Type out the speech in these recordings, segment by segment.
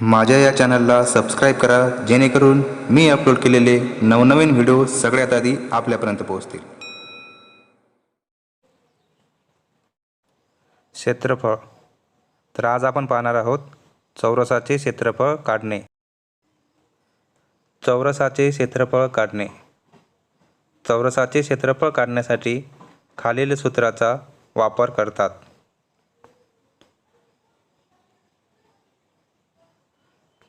माझ्या या चॅनलला सबस्क्राईब करा, जेणेकरून मी अपलोड केलेले नवनवीन व्हिडिओ सगळ्यात आधी आपल्यापर्यंत पोहोचतील. क्षेत्रफळ. तर आज आपण पाहणार आहोत चौरसाचे क्षेत्रफळ काढणे. चौरसाचे क्षेत्रफळ काढणे. चौरसाचे क्षेत्रफळ काढण्यासाठी खालील सूत्राचा वापर करतात.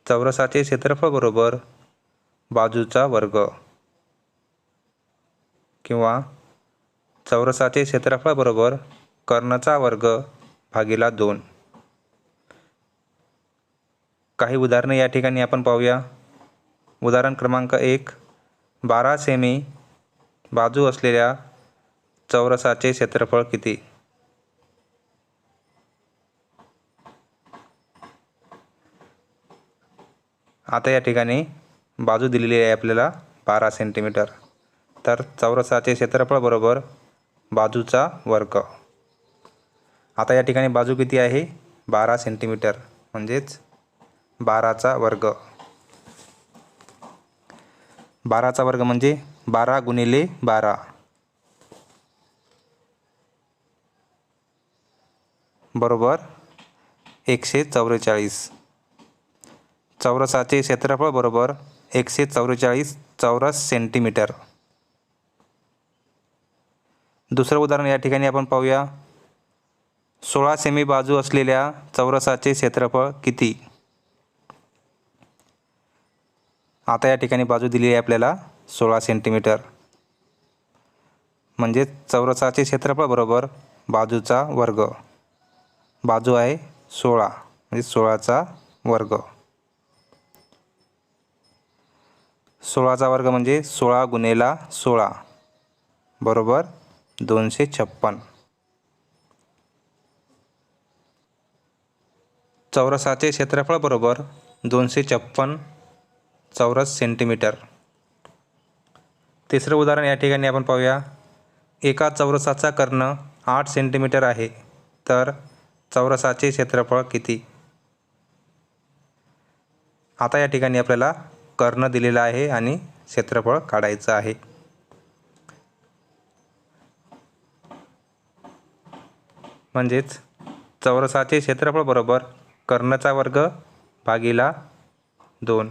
चौरसाचे क्षेत्रफळ बरोबर बाजूचा वर्ग, किंवा चौरसाचे क्षेत्रफळ बरोबर कर्णचा वर्ग भागिला 2. काही उदाहरणे या ठिकाणी आपण पाहूया. उदाहरण क्रमांक 1. 12 सेमी बाजू असलेल्या चौरसाचे क्षेत्रफळ किती? आता या ठिकाणी बाजू दिलेली आहे आपल्याला 12 सेंटीमीटर. तर चौरसाचे क्षेत्रफळ बरोबर बाजूचा वर्ग. आता या ठिकाणी बाजू किती आहे? 12 सेंटीमीटर, म्हणजेच 12चा वर्ग. 12चा वर्ग म्हणजे 12 गुणिले 12 बरोबर 144. चौरसाचे क्षेत्रफळ बरोबर 144 चौरस सेंटीमीटर. दुसरं उदाहरण या ठिकाणी आपण पाहूया. 16 सेमी बाजू असलेल्या चौरसाचे क्षेत्रफळ किती? आता या ठिकाणी बाजू दिली आहे आपल्याला 16 सेंटीमीटर, म्हणजे चौरसाचे क्षेत्रफळ बरोबर बाजूचा वर्ग. बाजू आहे 16, म्हणजे 16चा वर्ग. 16चा वर्ग म्हणजे 16 गुणिले 16 बरोबर 256. चौरसाचे क्षेत्रफळ बरोबर 256 चौरस सेंटीमीटर. तिसरं उदाहरण या ठिकाणी आपण पाहूया. एका चौरसाचा कर्ण 8 सेंटीमीटर आहे, तर चौरसाचे क्षेत्रफळ किती? आता या ठिकाणी आपल्याला कर्ण दिलेला आहे आणि क्षेत्रफळ काढायचं आहे. म्हणजेच चौरसाचे क्षेत्रफळ बरोबर कर्णचा वर्ग भागिला 2.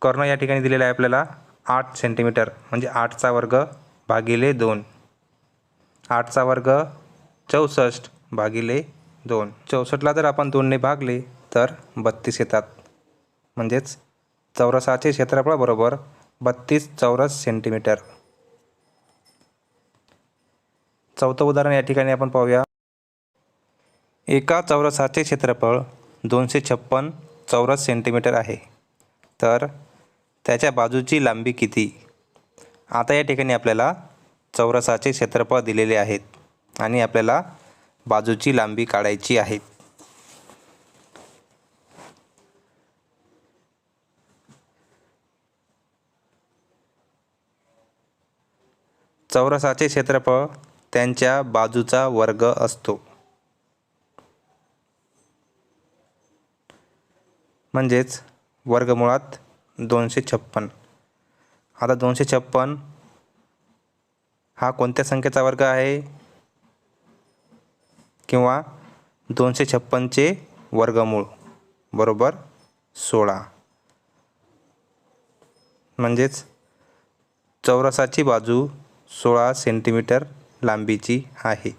कर्ण या ठिकाणी दिलेला आहे आपल्याला 8 सेंटीमीटर, म्हणजे 8चा वर्ग भागिले 2. 8चा वर्ग 64 भागिले 2. 64ला जर आपण 2ने भागले तर 32 येतात. म्हणजेच चौरसाचे क्षेत्रफळ बरोबर 32 चौरस सेंटीमीटर. चौथं उदाहरण या ठिकाणी आपण पाहूया. एका चौरसाचे क्षेत्रफळ 256 चौरस सेंटीमीटर आहे, तर त्याच्या बाजूची लांबी किती? आता या ठिकाणी आपल्याला चौरसाचे क्षेत्रफळ दिलेले आहेत आणि आपल्याला बाजूची लांबी काढायची आहे. चौरसाचे क्षेत्रफळ त्यांच्या बाजूचा वर्ग असतो. म्हणजेच वर्गमुळात 256. आता 256 हा कोणत्या संख्येचा वर्ग आहे? किंवा 256चे वर्गमूळ बरोबर 16. म्हणजेच चौरसाची बाजू 16 सेंटीमीटर लांबीची आहे.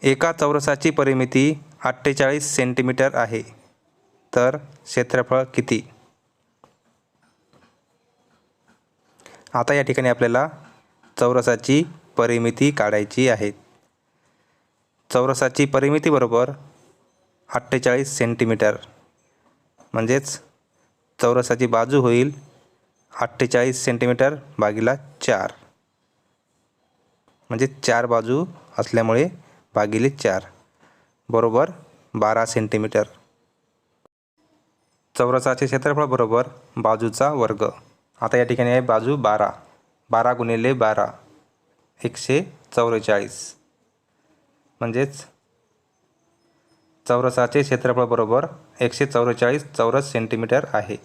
एका चौरसाची परिमिती 48 सेंटीमीटर आहे, तर क्षेत्रफळ किती? आता या ठिकाणी आपल्याला चौरसाची परिमिती काढायची आहे. चौरसाची परिमिती बरोबर 48 सेंटीमीटर, म्हणजेच चौरसाची बाजू होईल 48 सेंटीमीटर भागिला 4, म्हणजे 4 बाजू असल्यामुळे भागिले 4 बरोबर 12 सेंटीमीटर. चौरसाचे क्षेत्रफळ बरोबर बाजूचा वर्ग. आता या ठिकाणी आहे बाजू 12. 12 गुणिले 12 144. 44, म्हणजेच चौरसाचे क्षेत्रफळ बरोबर 144 चौरस सेंटीमीटर आहे.